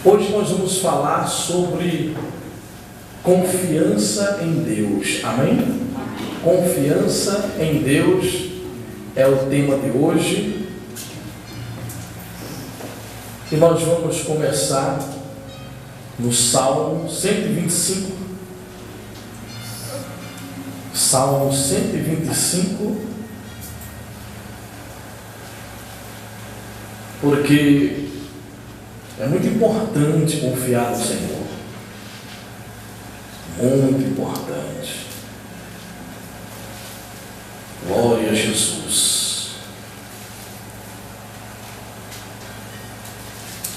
Hoje nós vamos falar sobre confiança em Deus. Amém? Confiança em Deus é o tema de hoje. E nós vamos começar no Salmo 125. Salmo 125. Porque é muito importante confiar no Senhor. Muito importante. Glória a Jesus.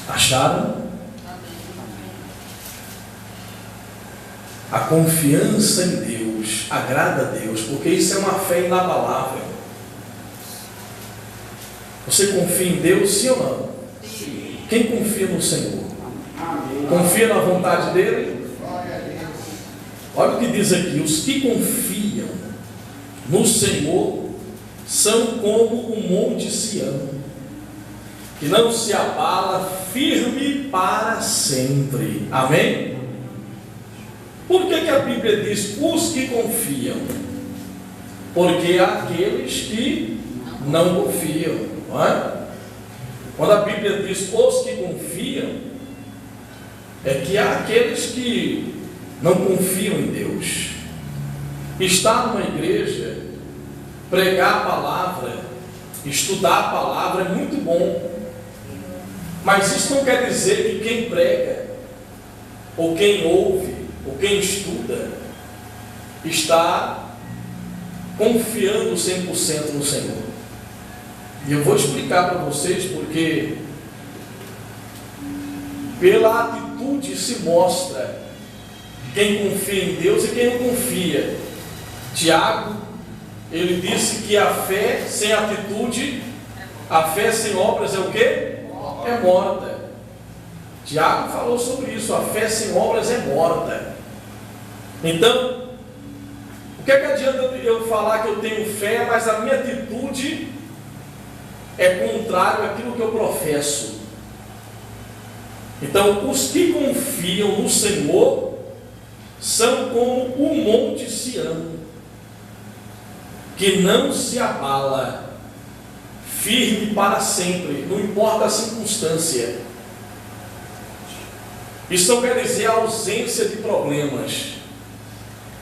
Acharam? A confiança em Deus agrada a Deus, porque isso é uma fé inabalável. Você confia em Deus, sim ou não? Sim. Quem confia no Senhor? Amém. Confia na vontade dele? Olha o que diz aqui: os que confiam no Senhor são como o monte Sião, que não se abala, firme para sempre. Amém? Por que a Bíblia diz os que confiam? Porque há aqueles que não confiam. Não é? Quando a Bíblia diz os que confiam, é que há aqueles que não confiam em Deus. Estar numa igreja, pregar a palavra, estudar a palavra é muito bom, mas isso não quer dizer que quem prega, ou quem ouve, ou quem estuda, está confiando 100% no Senhor. E eu vou explicar para vocês porque pela atitude se mostra quem confia em Deus e quem não confia. Tiago, ele disse que a fé sem atitude, a fé sem obras é o quê? É morta. Tiago falou sobre isso, a fé sem obras é morta. Então, o que adianta eu falar que eu tenho fé, mas a minha atitude é contrário àquilo que eu professo? Então, os que confiam no Senhor são como o monte Sião, que não se abala, firme para sempre, não importa a circunstância. Isso não quer dizer a ausência de problemas,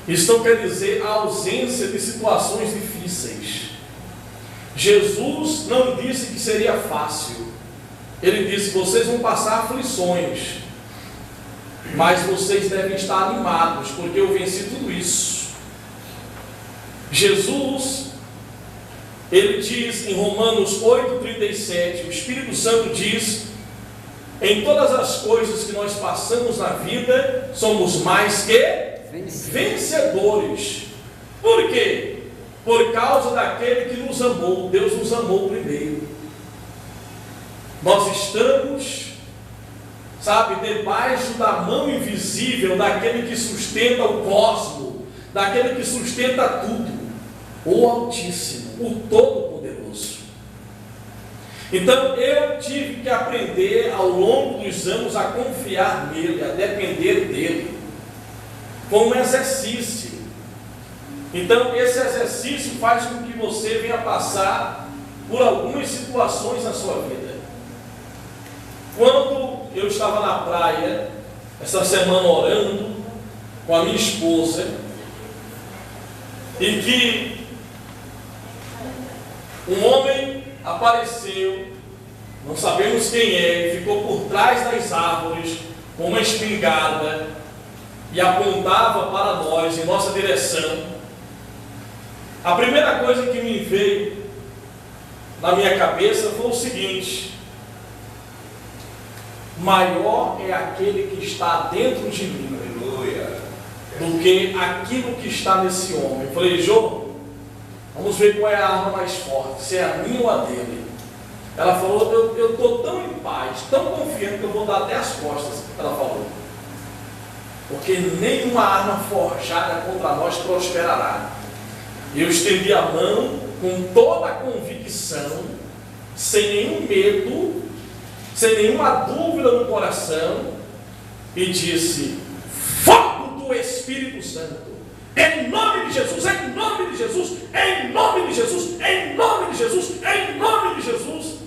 isso não quer dizer a ausência de situações difíceis. Jesus não disse que seria fácil. Ele disse: vocês vão passar aflições, mas vocês devem estar animados, porque eu venci tudo isso. Jesus, ele diz em Romanos 8,37, o Espírito Santo diz: em todas as coisas que nós passamos na vida, somos mais que vencedores. Por quê? Por causa daquele que nos amou. Deus nos amou primeiro. Nós estamos, debaixo da mão invisível daquele que sustenta o cosmos, daquele que sustenta tudo, o Altíssimo, o Todo-Poderoso. Então eu tive que aprender ao longo dos anos a confiar nele, a depender dele. Foi um exercício. Então esse exercício faz com que você venha passar por algumas situações na sua vida. Quando eu estava na praia essa semana orando com a minha esposa, e que um homem apareceu, não sabemos quem é, ficou por trás das árvores com uma espingarda e apontava para nós, em nossa direção. A primeira coisa que me veio na minha cabeça foi o seguinte: maior é aquele que está dentro de mim, aleluia, do que aquilo que está nesse homem. Eu falei: Jô, vamos ver qual é a arma mais forte, se é a minha ou a dele. Ela falou: eu estou tão em paz, tão confiante, que eu vou dar até as costas. Ela falou: porque nenhuma arma forjada contra nós prosperará. Eu estendi a mão com toda a convicção, sem nenhum medo, sem nenhuma dúvida no coração, e disse: fogo do Espírito Santo, em nome de Jesus, em nome de Jesus, em nome de Jesus, em nome de Jesus, em nome de Jesus.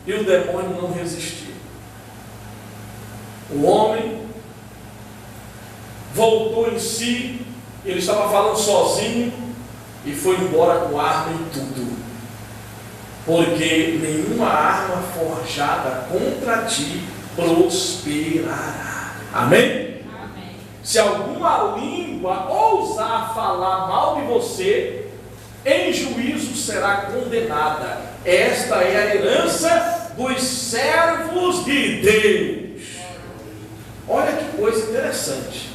E o demônio não resistiu. O homem voltou em si, ele estava falando sozinho e foi embora com arma e tudo, porque nenhuma arma forjada contra ti prosperará. Amém? Amém. Se alguma língua ousar falar mal de você, em juízo será condenada. Esta é a herança dos servos de Deus. Olha que coisa interessante.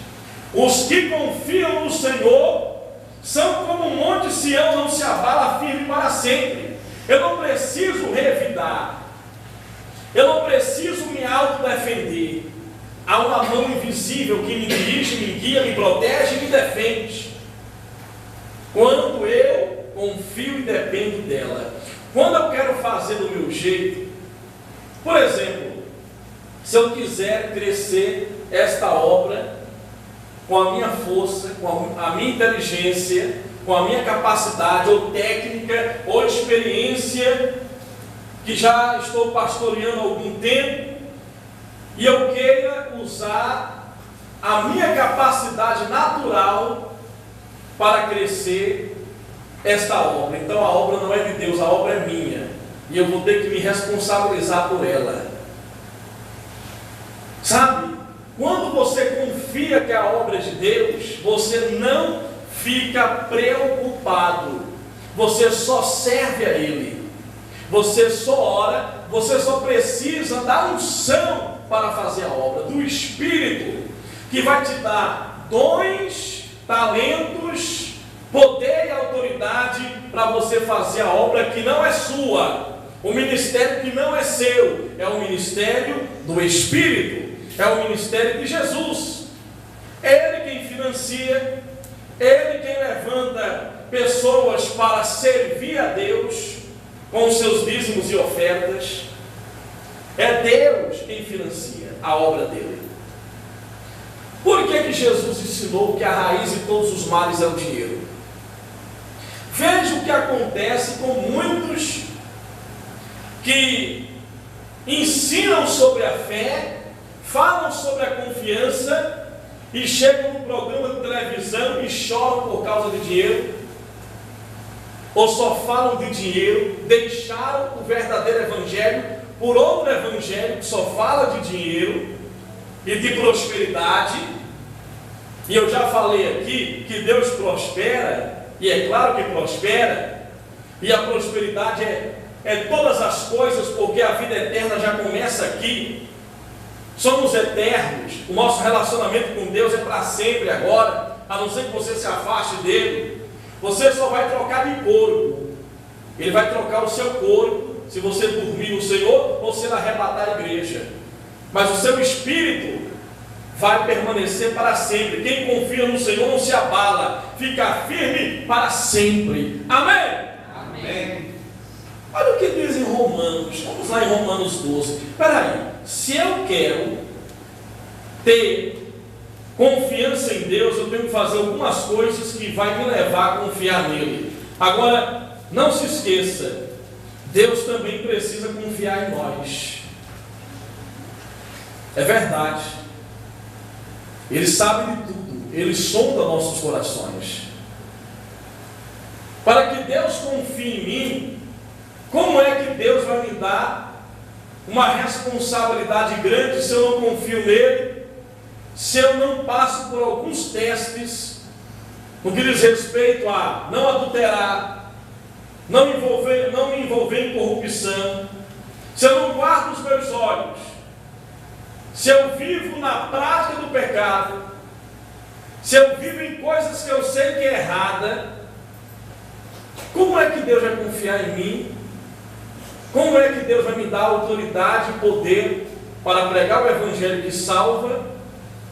Os que confiam no Senhor são como um monte de Sião, não se abala, firme para sempre. Eu não preciso revidar, eu não preciso me autodefender. Há uma mão invisível que me dirige, me guia, me protege e me defende. Quando eu confio e dependo dela. Quando eu quero fazer do meu jeito, por exemplo, se eu quiser crescer esta obra com a minha força, com a minha inteligência, com a minha capacidade, ou técnica, ou experiência, que já estou pastoreando há algum tempo, e eu queira usar a minha capacidade natural para crescer esta obra. Então a obra não é de Deus, a obra é minha, e eu vou ter que me responsabilizar por ela. Sabe, quando você confia que a obra é de Deus, você não fica preocupado, você só serve a Ele, você só ora, você só precisa da unção para fazer a obra, do Espírito, que vai te dar dons, talentos, poder e autoridade para você fazer a obra que não é sua, o ministério que não é seu, é o ministério do Espírito, é o ministério de Jesus. Ele quem financia, Ele quem levanta pessoas para servir a Deus com os seus dízimos e ofertas. É Deus quem financia a obra dele. Por que Jesus ensinou que a raiz de todos os males é o dinheiro? Veja o que acontece com muitos que ensinam sobre a fé, falam sobre a confiança e chegam no programa de televisão e choram por causa de dinheiro, ou só falam de dinheiro, deixaram o verdadeiro evangelho por outro evangelho que só fala de dinheiro e de prosperidade. E eu já falei aqui que Deus prospera, e é claro que prospera, e a prosperidade é todas as coisas, porque a vida eterna já começa aqui. Somos eternos, o nosso relacionamento com Deus é para sempre agora, a não ser que você se afaste dele. Você só vai trocar de corpo, ele vai trocar o seu corpo se você dormir no Senhor ou se ele arrebatar a igreja, mas o seu espírito vai permanecer para sempre. Quem confia no Senhor não se abala, fica firme para sempre. Amém? Amém. Olha o que diz em Romanos, vamos lá em Romanos 12. Espera aí, se eu quero ter confiança em Deus, eu tenho que fazer algumas coisas que vai me levar a confiar nele. Agora, não se esqueça, Deus também precisa confiar em nós. É verdade. Ele sabe de tudo, Ele sonda nossos corações. Para que Deus confie em mim, como é que Deus vai me dar uma responsabilidade grande se eu não confio nele, se eu não passo por alguns testes, no que diz respeito a não adulterar, não me envolver em corrupção, se eu não guardo os meus olhos, se eu vivo na prática do pecado, se eu vivo em coisas que eu sei que é errada, como é que Deus vai confiar em mim? Como é que Deus vai me dar autoridade e poder para pregar o evangelho que salva,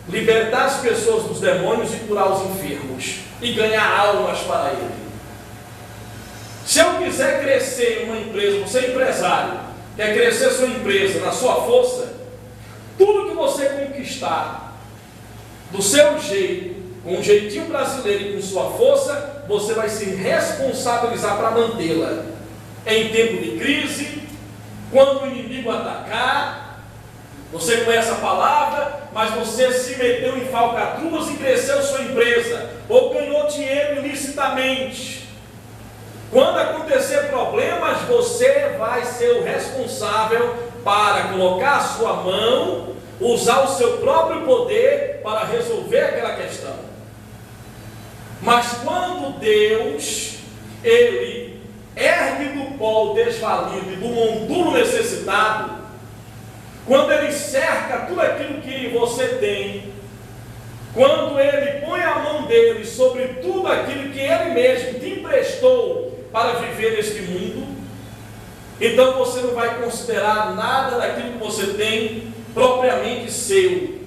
libertar as pessoas dos demônios e curar os enfermos e ganhar almas para Ele? Se eu quiser crescer em uma empresa, você é empresário, quer crescer sua empresa na sua força, tudo que você conquistar do seu jeito, com um jeitinho brasileiro e com sua força, você vai se responsabilizar para mantê-la. Em tempo de crise, quando o inimigo atacar, você conhece a palavra, mas você se meteu em falcatruas e cresceu sua empresa, ou ganhou dinheiro ilicitamente. Quando acontecer problemas, você vai ser o responsável para colocar a sua mão, usar o seu próprio poder para resolver aquela questão. Mas quando Deus, Ele ergue do pó o desvalido e do monturo necessitado, quando Ele cerca tudo aquilo que você tem, quando Ele põe a mão dele sobre tudo aquilo que Ele mesmo te emprestou para viver neste mundo, então você não vai considerar nada daquilo que você tem propriamente seu.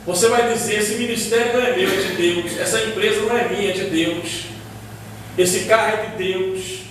Você vai dizer: esse ministério não é meu, é de Deus. Essa empresa não é minha, é de Deus. Esse carro é de Deus,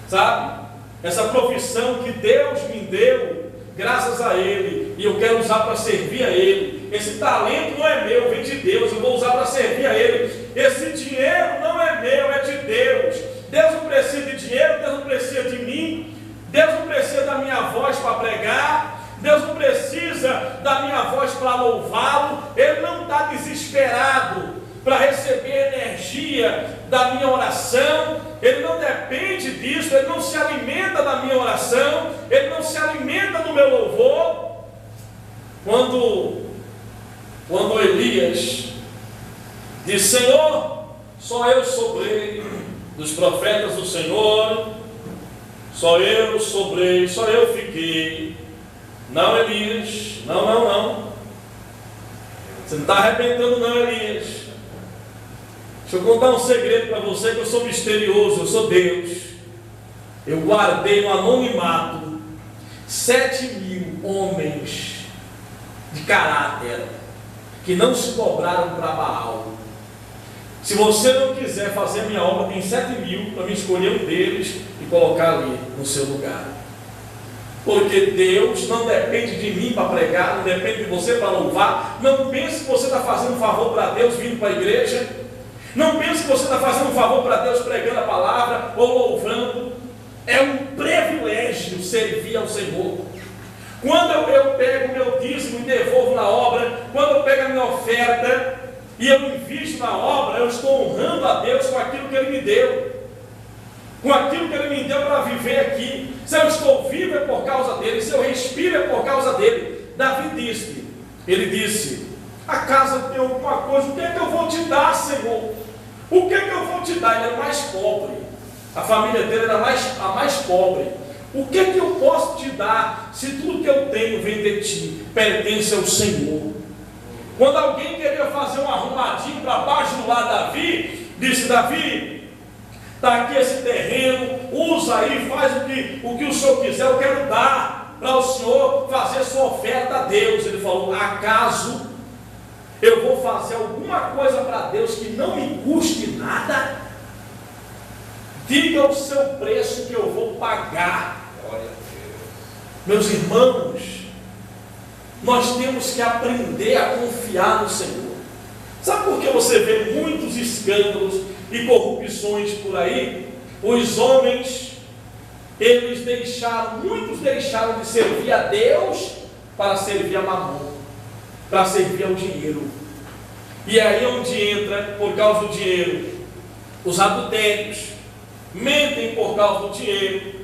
sabe? Essa profissão que Deus me deu, graças a Ele, e eu quero usar para servir a Ele. Esse talento não é meu, vem de Deus, eu vou usar para servir a Ele. Esse dinheiro não é meu, é de Deus. Deus não precisa de dinheiro, Deus não precisa de mim, Deus não precisa da minha voz para pregar, Deus não precisa da minha voz para louvá-lo. Ele não está desesperado para receber energia da minha oração, Ele não depende disso, Ele não se alimenta da minha oração, Ele não se alimenta do meu louvor. Quando Elias diz: Senhor, só eu sobrei dos profetas do Senhor, só eu sobrei, só eu fiquei. Não, Elias, não. Você não está arrebentando não, Elias. Deixa eu contar um segredo para você, que eu sou misterioso, eu sou Deus. Eu guardei no anonimato 7.000 homens de caráter que não se dobraram para Baal. Se você não quiser fazer a minha obra, tem 7.000 para me escolher um deles e colocar ali no seu lugar. Porque Deus não depende de mim para pregar, não depende de você para louvar. Não pense que você está fazendo um favor para Deus vindo para a igreja. Não pense que você está fazendo um favor para Deus pregando a palavra ou louvando. É um privilégio servir ao Senhor. Quando eu pego o meu dízimo e devolvo na obra, quando eu pego a minha oferta e eu invisto na obra, eu estou honrando a Deus com aquilo que Ele me deu, com aquilo que Ele me deu para viver aqui. Se eu estou vivo é por causa dEle, se eu respiro é por causa dEle. Davi ele disse: a casa tem alguma coisa, o que é que eu vou te dar, Senhor? O que é que eu vou te dar? Ele era mais pobre, a família dele era a mais pobre. O que é que eu posso te dar, se tudo que eu tenho vem de ti, pertence ao Senhor? Quando alguém queria fazer um arrumadinho para baixo do lado de Davi, disse: Davi, está aqui esse terreno, usa aí, faz o que o senhor quiser, eu quero dar para o senhor fazer sua oferta a Deus. Ele falou: acaso eu vou fazer alguma coisa para Deus que não me custe nada? Diga o seu preço que eu vou pagar. Meus irmãos, nós temos que aprender a confiar no Senhor. Sabe por que você vê muitos escândalos e corrupções por aí? Os homens, muitos deixaram de servir a Deus para servir a Mamon, para servir ao dinheiro. E aí é onde entra, por causa do dinheiro, os adultérios, mentem por causa do dinheiro,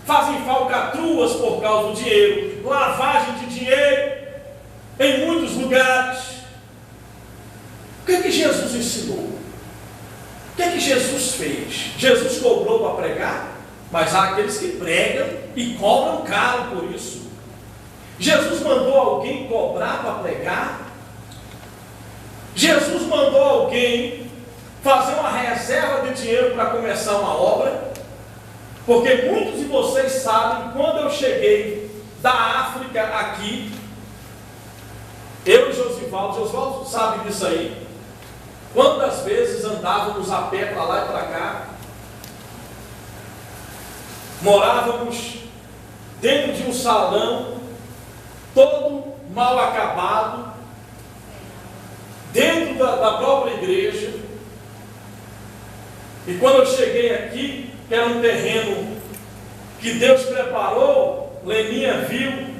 fazem falcatruas por causa do dinheiro, lavagem de dinheiro em muitos lugares. O que é que Jesus ensinou? O que é que Jesus fez? Jesus cobrou para pregar, mas há aqueles que pregam e cobram caro por isso. Jesus mandou alguém cobrar para pregar? Jesus mandou alguém fazer uma reserva de dinheiro para começar uma obra? Porque muitos de vocês sabem, quando eu cheguei da África aqui, eu e Josivaldo sabe disso aí, quantas vezes andávamos a pé para lá e para cá, morávamos dentro de um salão, todo mal acabado, dentro da própria igreja. E quando eu cheguei aqui, que era um terreno que Deus preparou, Leninha viu.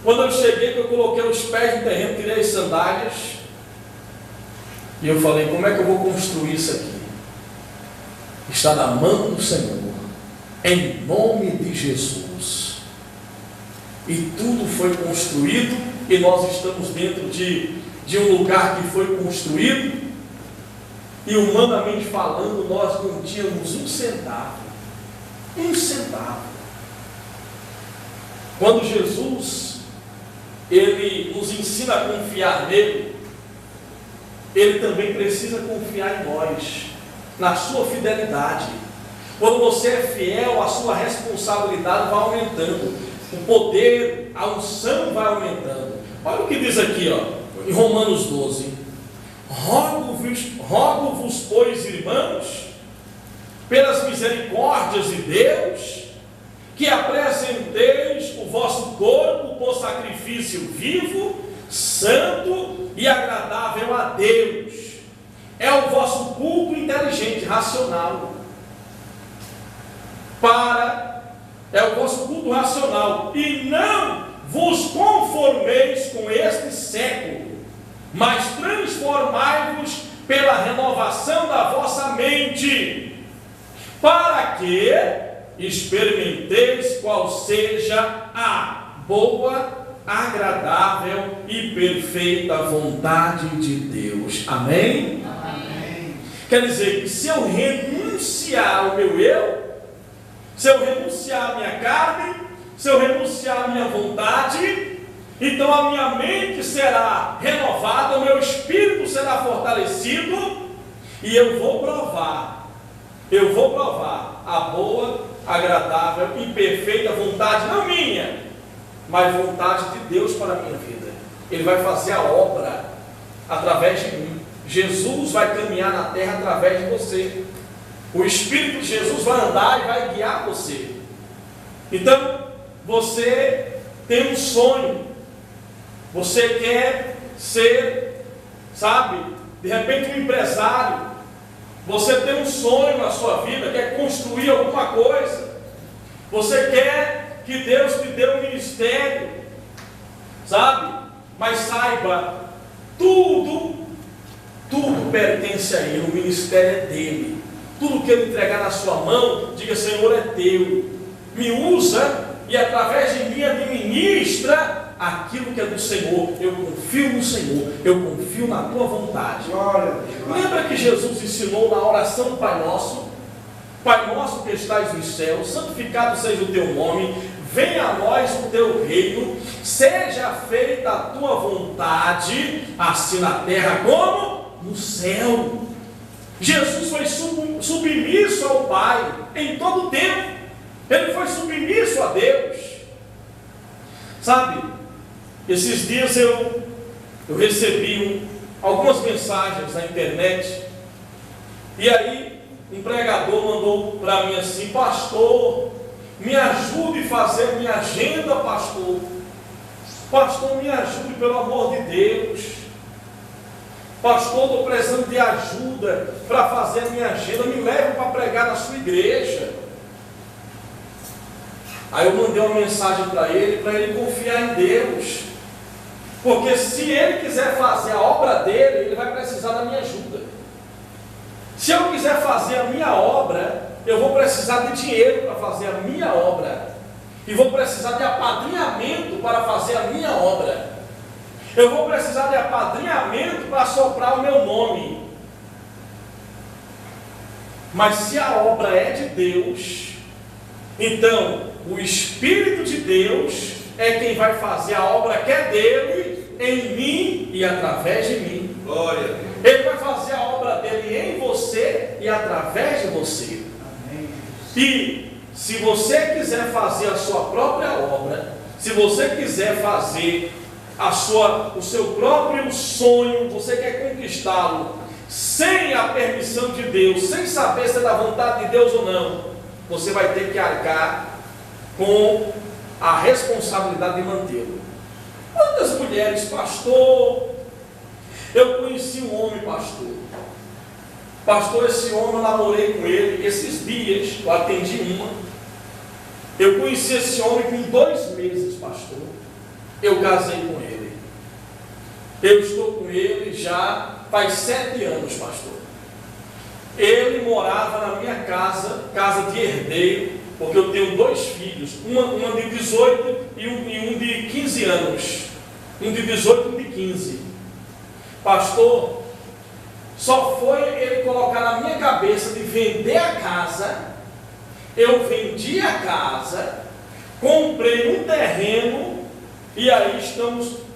Quando eu cheguei, que eu coloquei os pés no terreno, tirei as sandálias, e eu falei: como é que eu vou construir isso aqui? Está na mão do Senhor, em nome de Jesus. E tudo foi construído, e nós estamos dentro de um lugar que foi construído, e humanamente falando, nós não tínhamos um centavo. Um centavo. Quando Jesus, Ele nos ensina a confiar nele, Ele também precisa confiar em nós, na sua fidelidade. Quando você é fiel, a sua responsabilidade vai aumentando, o poder, a unção vai aumentando. Olha o que diz aqui, ó, em Romanos 12: rogo-vos, pois, irmãos, pelas misericórdias de Deus, que apresenteis o vosso corpo por sacrifício vivo, santo e agradável a Deus. É o vosso culto inteligente, racional. É o vosso culto racional. E não vos conformeis com este século, mas transformai-vos pela renovação da vossa mente, para que experimenteis qual seja a boa, agradável e perfeita vontade de Deus. Amém? Amém. Quer dizer que se eu renunciar ao meu eu, se eu renunciar à minha carne, se eu renunciar à minha vontade, então a minha mente será renovada, o meu espírito será fortalecido, e eu vou provar a boa, agradável e perfeita vontade, não minha, mas vontade de Deus para a minha vida. Ele vai fazer a obra através de mim. Jesus vai caminhar na terra através de você. O Espírito de Jesus vai andar e vai guiar você. Então, você tem um sonho, você quer ser, de repente um empresário. Você tem um sonho na sua vida, quer construir alguma coisa. Você quer que Deus te dê um ministério, mas saiba, tudo pertence a Ele, o ministério é dele. Tudo que Ele entregar na sua mão, diga: Senhor, é teu, me usa e através de mim administra aquilo que é do Senhor. Eu confio no Senhor, eu confio na tua vontade. Lembra que Jesus ensinou na oração do Pai Nosso: Pai nosso que estais nos céus, santificado seja o teu nome, venha a nós o teu reino, seja feita a tua vontade, assim na terra como no céu. Jesus foi submisso ao Pai em todo o tempo. Ele foi submisso a Deus. Esses dias eu recebi algumas mensagens na internet, e aí um pregador mandou para mim assim: pastor, me ajude a fazer minha agenda, pastor. Pastor, me ajude, pelo amor de Deus. Pastor, estou precisando de ajuda para fazer a minha agenda, me leve para pregar na sua igreja. Aí eu mandei uma mensagem para ele confiar em Deus, porque se ele quiser fazer a obra dele, ele vai precisar da minha ajuda. Se eu quiser fazer a minha obra, eu vou precisar de dinheiro para fazer a minha obra, e vou precisar de apadrinhamento para fazer a minha obra. Eu vou precisar de apadrinhamento para soprar o meu nome. Mas se a obra é de Deus, então o Espírito de Deus é quem vai fazer a obra que é dele, em mim e através de mim. Glória. Ele vai fazer a obra dele em você e através de você. Amém. E se você quiser fazer a sua própria obra, se você quiser fazer o seu próprio sonho, você quer conquistá-lo sem a permissão de Deus, sem saber se é da vontade de Deus ou não, você vai ter que arcar com a responsabilidade de mantê-lo. Quantas mulheres, pastor, eu conheci um homem, pastor, esse homem eu namorei com ele, esses dias eu atendi uma, eu conheci esse homem com 2 meses, pastor, eu casei com ele, eu estou com ele já faz 7 anos, pastor. Ele morava na minha casa de herdeiro, porque eu tenho 2 filhos, uma de 18 e um de 15 anos, um de 18 e um de 15. Pastor, só foi ele colocar na minha cabeça de vender a casa, eu vendi a casa, comprei um terreno, e aí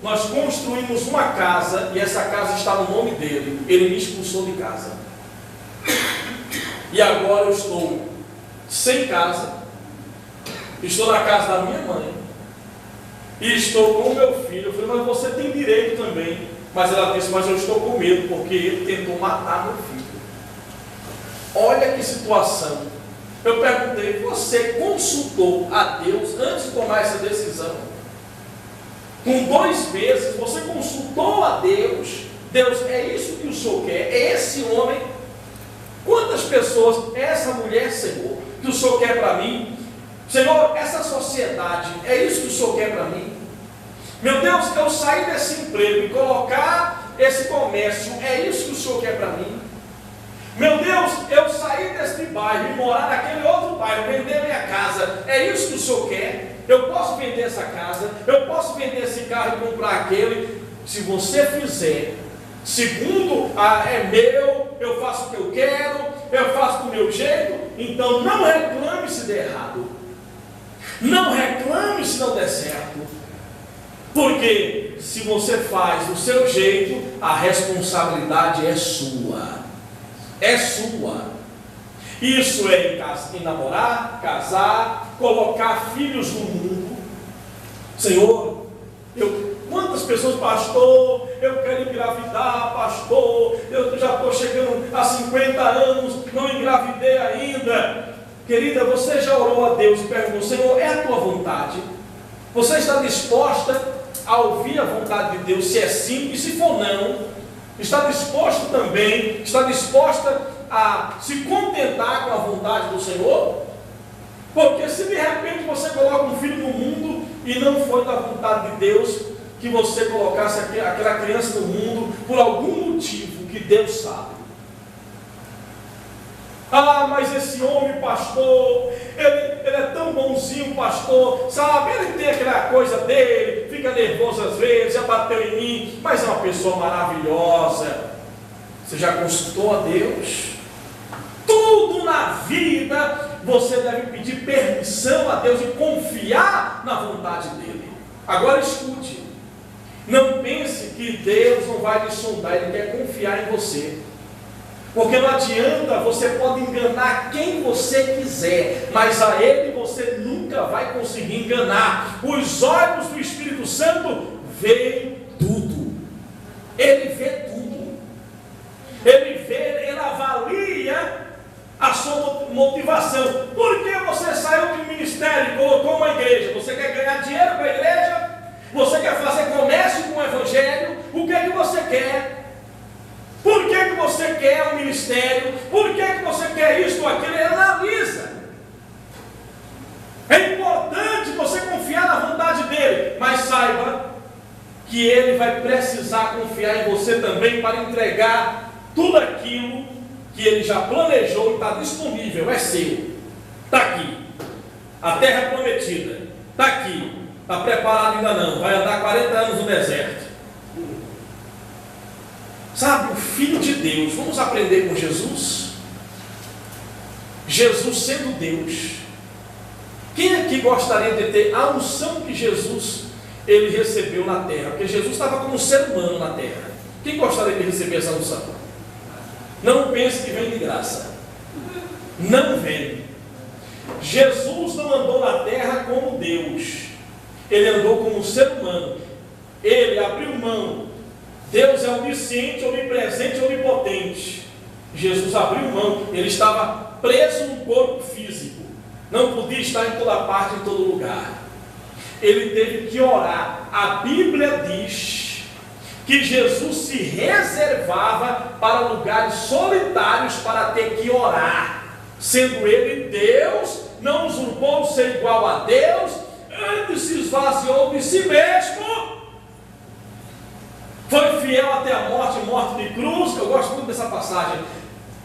nós construímos uma casa, e essa casa está no nome dele, ele me expulsou de casa. E agora eu estou sem casa, estou na casa da minha mãe, e estou com o meu filho. Eu falei, mas você tem direito também. Mas ela disse, mas eu estou com medo, porque ele tentou matar meu filho. Olha que situação. Eu perguntei, você consultou a Deus antes de tomar essa decisão? Com 2 meses, você consultou a Deus? Deus, é isso que o Senhor quer? É esse homem? Quantas pessoas, essa mulher, Senhor, que o Senhor quer para mim? Senhor, essa sociedade, é isso que o Senhor quer para mim? Meu Deus, eu sair desse emprego e colocar esse comércio, é isso que o Senhor quer para mim? Meu Deus, eu sair deste bairro e morar naquele outro bairro, vender minha casa, é isso que o Senhor quer? Eu posso vender essa casa, eu posso vender esse carro e comprar aquele. Se você fizer, segundo é meu, eu faço o que eu quero, eu faço do meu jeito, então não reclame se der errado. Não reclame se não der certo. Porque se você faz do seu jeito, a responsabilidade é sua. É sua. Isso é em namorar, casar, colocar filhos no mundo. Senhor, quantas pessoas, pastor, eu quero engravidar, pastor, eu já estou chegando a 50 anos, não engravidei ainda. Querida, você já orou a Deus e perguntou, Senhor, é a tua vontade? Você está disposta a ouvir a vontade de Deus, se é sim, e se for não, está disposto também, está disposta a se contentar com a vontade do Senhor? Porque se de repente você coloca um filho no mundo e não foi da vontade de Deus que você colocasse aquela criança no mundo por algum motivo que Deus sabe. Ah, mas esse homem, pastor, ele é tão bonzinho, pastor, sabe? Ele tem aquela coisa dele, fica nervoso às vezes, já bateu em mim, mas é uma pessoa maravilhosa. Você já consultou a Deus? Tudo na vida você deve pedir permissão a Deus e confiar na vontade dele. Agora escute, não pense que Deus não vai lhe sondar, Ele quer confiar em você. Porque não adianta, você pode enganar quem você quiser, mas a Ele você nunca vai conseguir enganar. Os olhos do Espírito Santo veem tudo. Ele vê tudo. Ele avalia a sua motivação. Por que você saiu de um ministério e colocou uma igreja? Você quer ganhar dinheiro com a igreja? Você quer fazer comércio com o Evangelho? O que é que você quer? Por que você quer um ministério? Por que você quer isso ou aquilo? Ele analisa. É importante você confiar na vontade dele, mas saiba que ele vai precisar confiar em você também para entregar tudo aquilo que ele já planejou e está disponível, é seu. Está aqui. A terra prometida. Está aqui. Está preparado ainda não. Vai andar 40 anos no deserto. Sabe, o Filho de Deus, vamos aprender com Jesus? Jesus sendo Deus. Quem aqui gostaria de ter a unção que Jesus ele recebeu na terra? Porque Jesus estava como ser humano na terra. Quem gostaria de receber essa unção? Não pense que vem de graça. Não vem. Jesus não andou na terra como Deus. Ele andou como ser humano. Ele abriu mão. Deus é onisciente, onipresente, onipotente. Jesus abriu mão. Ele estava preso no corpo físico. Não podia estar em toda parte, em todo lugar. ele teve que orar. A Bíblia diz que Jesus se reservava para lugares solitários para ter que orar, sendo ele Deus, não usurpou ser igual a Deus, antes se esvaziou de si mesmo, foi fiel até a morte de cruz. Eu gosto muito dessa passagem,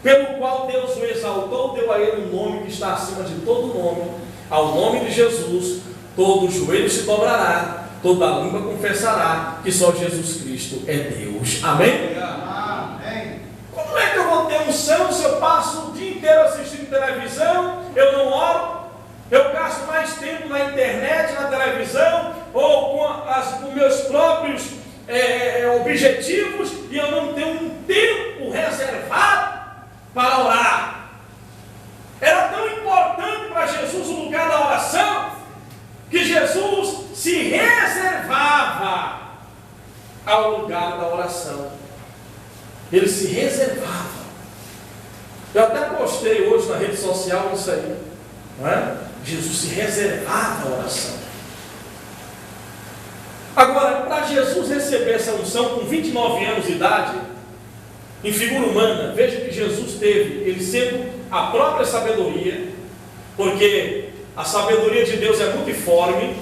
pelo qual Deus o exaltou, deu a ele um nome que está acima de todo nome. Ao nome de Jesus todo joelho se dobrará, toda língua confessará que só Jesus Cristo é Deus. Amém? Amém. Como é que eu vou ter unção se eu passo o dia inteiro assistindo televisão, eu não oro, eu gasto mais tempo na internet, na televisão, ou com meus próprios objetivos, e eu não tenho um tempo reservado para orar? Era tão importante para Jesus o lugar da oração, que Jesus se reservava ao lugar da oração. Ele se reservava. Eu até postei hoje na rede social isso aí, não é? Jesus se reservava a oração. Agora, para Jesus receber essa unção com 29 anos de idade, em figura humana, veja que Jesus teve, ele sendo a própria sabedoria, porque a sabedoria de Deus é multiforme,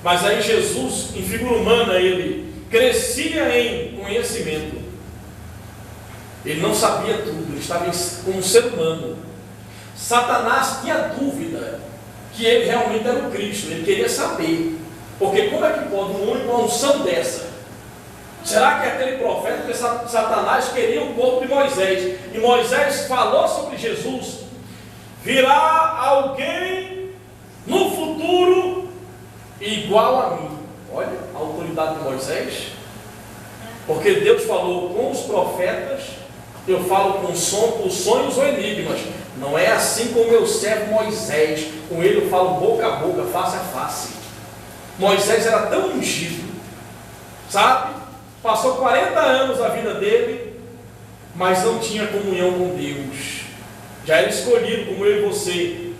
mas aí Jesus, em figura humana, ele crescia em conhecimento. Ele não sabia tudo, ele estava como um ser humano. Satanás tinha dúvida que ele realmente era o Cristo, ele queria saber, porque como é que pode um homem com uma unção dessa? Será que é aquele profeta? Porque Satanás queria o corpo de Moisés, e Moisés falou sobre Jesus: virá alguém no futuro igual a mim. Olha a autoridade de Moisés, porque Deus falou com os profetas, eu falo com sonhos ou enigmas. Não é assim com o meu servo Moisés, com ele eu falo boca a boca, face a face. Moisés era tão ungido, sabe? Passou 40 anos a vida dele, mas não tinha comunhão com Deus. Já era escolhido como eu e você,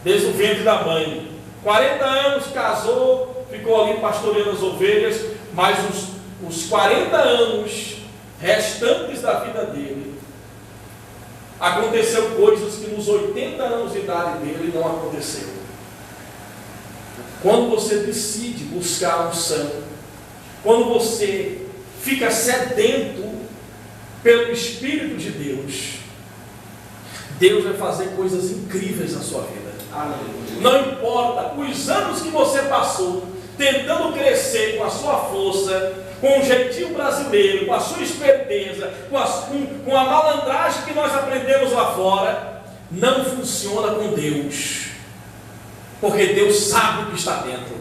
desde o ventre da mãe. 40 anos, casou, ficou ali pastoreando as ovelhas, mas os 40 anos restantes da vida dele, aconteceu coisas que nos 80 anos de idade dele não aconteceu. Quando você decide buscar a unção, quando você fica sedento pelo Espírito de Deus, Deus vai fazer coisas incríveis na sua vida. Aleluia. Não importa os anos que você passou tentando crescer com a sua força, com o jeitinho brasileiro, com a sua esperteza, com a malandragem que nós aprendemos lá fora, não funciona com Deus, porque Deus sabe o que está dentro.